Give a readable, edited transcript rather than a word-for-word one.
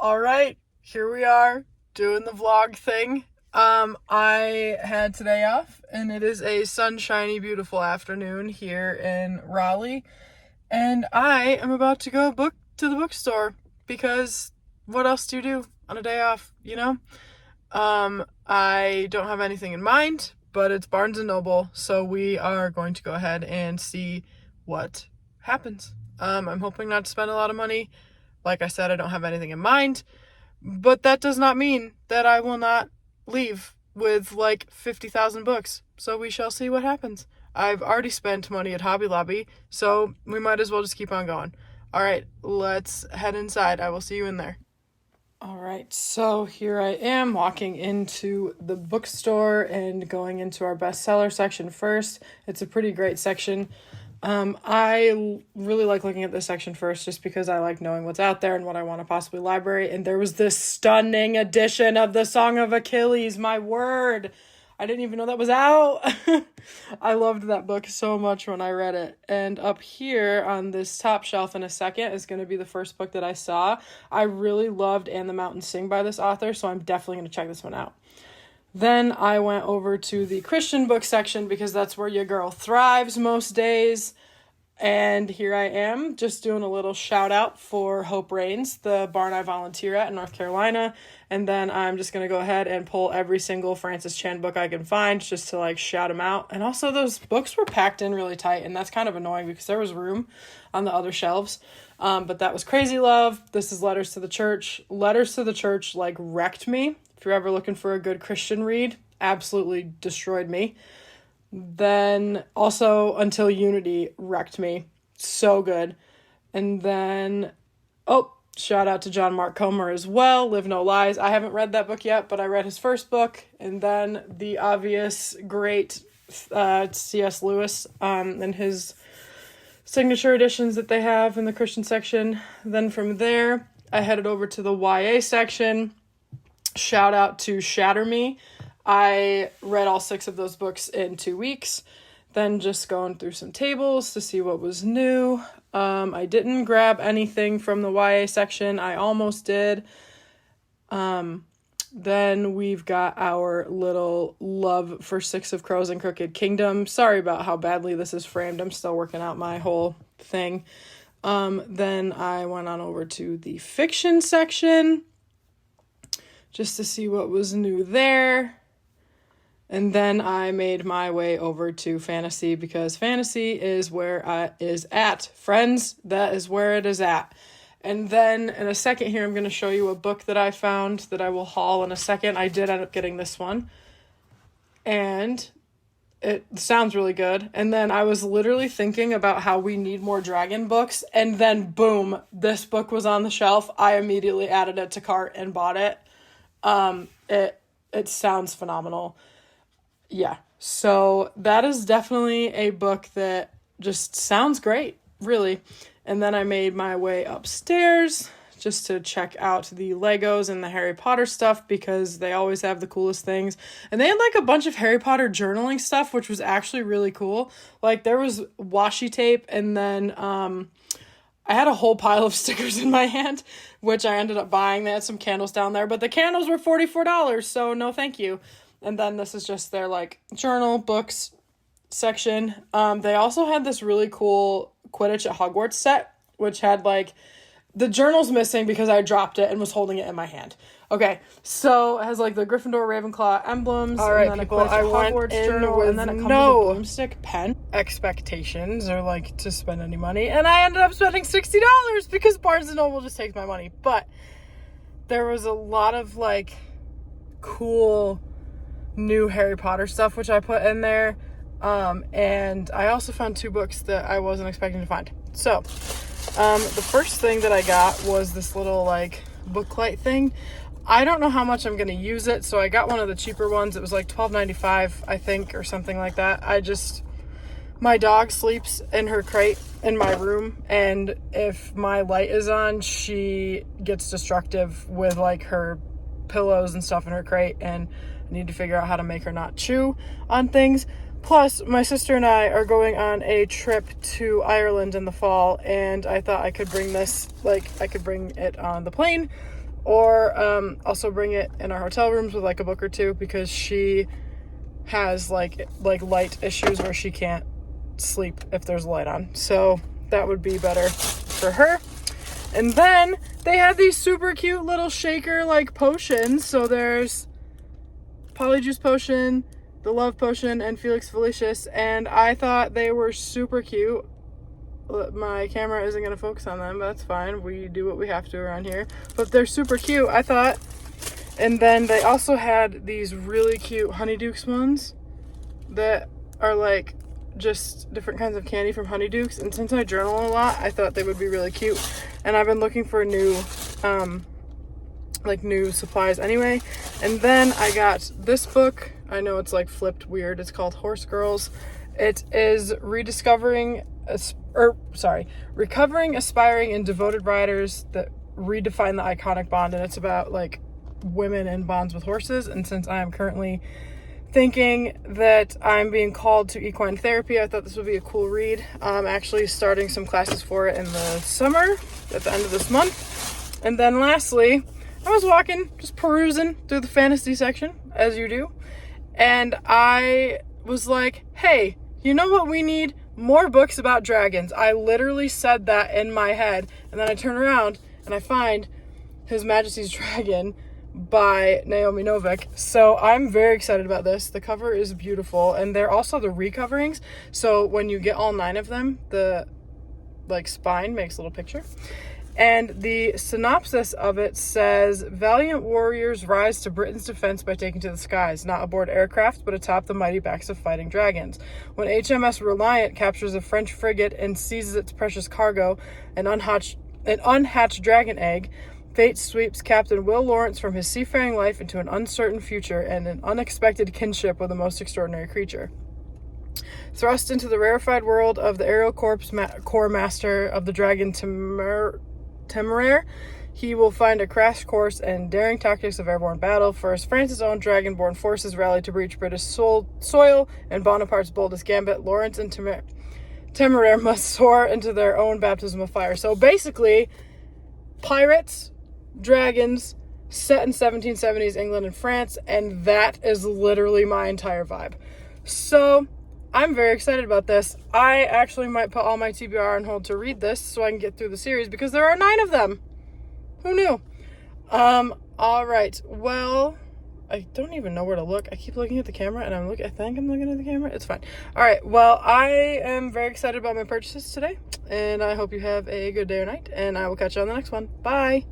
All right, here we are doing the vlog thing. I had today off, and it is a sunshiny, beautiful afternoon here in Raleigh, and I am about to go to the bookstore because what else do you do on a day off, you know? I don't have anything in mind, but it's Barnes and Noble, so we are going to go ahead and see what happens. I'm hoping not to spend a lot of money. Like I said, I don't have anything in mind. But that does not mean that I will not leave with like 50,000 books. So we shall see what happens. I've already spent money at Hobby Lobby, so we might as well just keep on going. All right, let's head inside. I will see you in there. All right, so here I am walking into the bookstore and going into our bestseller section first. It's a pretty great section. I really like looking at this section first just because I like knowing what's out there and what I want to possibly library. And there was this stunning edition of the Song of Achilles. My word. I didn't even know that was out. I loved that book so much when I read it. And up here on this top shelf in a second is going to be the first book that I saw. I really loved And the Mountains Sing by this author, so I'm definitely going to check this one out. Then I went over to the Christian book section because that's where your girl thrives most days. And here I am just doing a little shout out for Hope Reigns, the barn I volunteer at in North Carolina. And then I'm just going to go ahead and pull every single Francis Chan book I can find just to like shout them out. And also those books were packed in really tight, and that's kind of annoying because there was room on the other shelves. But that was Crazy Love. This is Letters to the Church. Letters to the Church like wrecked me. If you're ever looking for a good Christian read, absolutely destroyed me. Then also Until Unity wrecked me. So good. And then, shout out to John Mark Comer as well. Live No Lies. I haven't read that book yet, but I read his first book. And then the obvious great C.S. Lewis and his signature editions that they have in the Christian section. Then from there, I headed over to the YA section. Shout out to Shatter Me. I read all 6 of those books in 2 weeks. Then just going through some tables to see what was new. I didn't grab anything from the YA section. I almost did. Then we've got our little love for Six of Crows and Crooked Kingdom. Sorry about how badly this is framed. I'm still working out my whole thing. Then I went on over to the fiction section just to see what was new there. And then I made my way over to fantasy because fantasy is where it is at. Friends, that is where it is at. And then in a second here, I'm going to show you a book that I found that I will haul in a second. I did end up getting this one. And it sounds really good. And then I was literally thinking about how we need more dragon books. And then boom, this book was on the shelf. I immediately added it to cart and bought it. It sounds phenomenal. Yeah, so that is definitely a book that just sounds great, really. And then I made my way upstairs just to check out the Legos and the Harry Potter stuff because they always have the coolest things. And they had like a bunch of Harry Potter journaling stuff, which was actually really cool. Like there was washi tape, and then I had a whole pile of stickers in my hand, which I ended up buying. They had some candles down there, but the candles were $44, so no thank you. And then this is just their like journal books section. They also had this really cool Quidditch at Hogwarts set, which had like the journal's missing because I dropped it and was holding it in my hand. Okay, so it has like the Gryffindor Ravenclaw emblems. All right, and then people, a Quidditch at Hogwarts journal, and then it comes with a broomstick pen. Expectations are like to spend any money, and I ended up spending $60 because Barnes & Noble just takes my money. But there was a lot of like cool new Harry Potter stuff which I put in there, and I also found 2 books that I wasn't expecting to find. So the first thing that I got was this little like booklight thing. I don't know how much I'm gonna use it, so I got one of the cheaper ones. It was like $12.95 I think, or something like that. My dog sleeps in her crate in my room, and if my light is on, she gets destructive with like her pillows and stuff in her crate, and I need to figure out how to make her not chew on things. Plus, my sister and I are going on a trip to Ireland in the fall, and I thought I could bring this, like, I could bring it on the plane, or also bring it in our hotel rooms with like a book or two, because she has like light issues where she can't sleep if there's a light on. So that would be better for her. And then they have these super cute little shaker like potions. So there's Polyjuice Potion, the Love Potion, and Felix Felicis, and I thought they were super cute. My camera isn't going to focus on them, but that's fine. We do what we have to around here. But they're super cute, I thought. And then they also had these really cute Honeydukes ones that are like just different kinds of candy from Honeydukes. And since I journal a lot, I thought they would be really cute. And I've been looking for new supplies anyway. And then I got this book. I know it's like flipped weird. It's called Horse Girls. It is recovering, aspiring, and devoted riders that redefine the iconic bond. And it's about like women in bonds with horses. And since I am currently thinking that I'm being called to equine therapy, I thought this would be a cool read. I'm actually starting some classes for it in the summer at the end of this month. And then lastly, I was walking, just perusing through the fantasy section, as you do, and I was like, hey, you know what we need? More books about dragons. I literally said that in my head, and then I turn around and I find His Majesty's Dragon by Naomi Novik. So I'm very excited about this. The cover is beautiful, and they're also the recoverings. So when you get all 9 of them, the spine makes a little picture. And the synopsis of it says, valiant warriors rise to Britain's defense by taking to the skies, not aboard aircraft, but atop the mighty backs of fighting dragons. When HMS Reliant captures a French frigate and seizes its precious cargo, an unhatched dragon egg, fate sweeps Captain Will Lawrence from his seafaring life into an uncertain future and an unexpected kinship with a most extraordinary creature. Thrust into the rarefied world of the Aerial Corps master of the dragon Temeraire, he will find a crash course in daring tactics of airborne battle. First, France's own dragonborn forces rally to breach British soil, and Bonaparte's boldest gambit, Lawrence and Temeraire must soar into their own baptism of fire. So basically, pirates, dragons, set in 1770s England and France, and that is literally my entire vibe. So I'm very excited about this. I actually might put all my TBR on hold to read this so I can get through the series, because there are 9 of them. Who knew? All right. Well, I don't even know where to look. I keep looking at the camera, and I think I'm looking at the camera. It's fine. All right. Well, I am very excited about my purchases today, and I hope you have a good day or night, and I will catch you on the next one. Bye.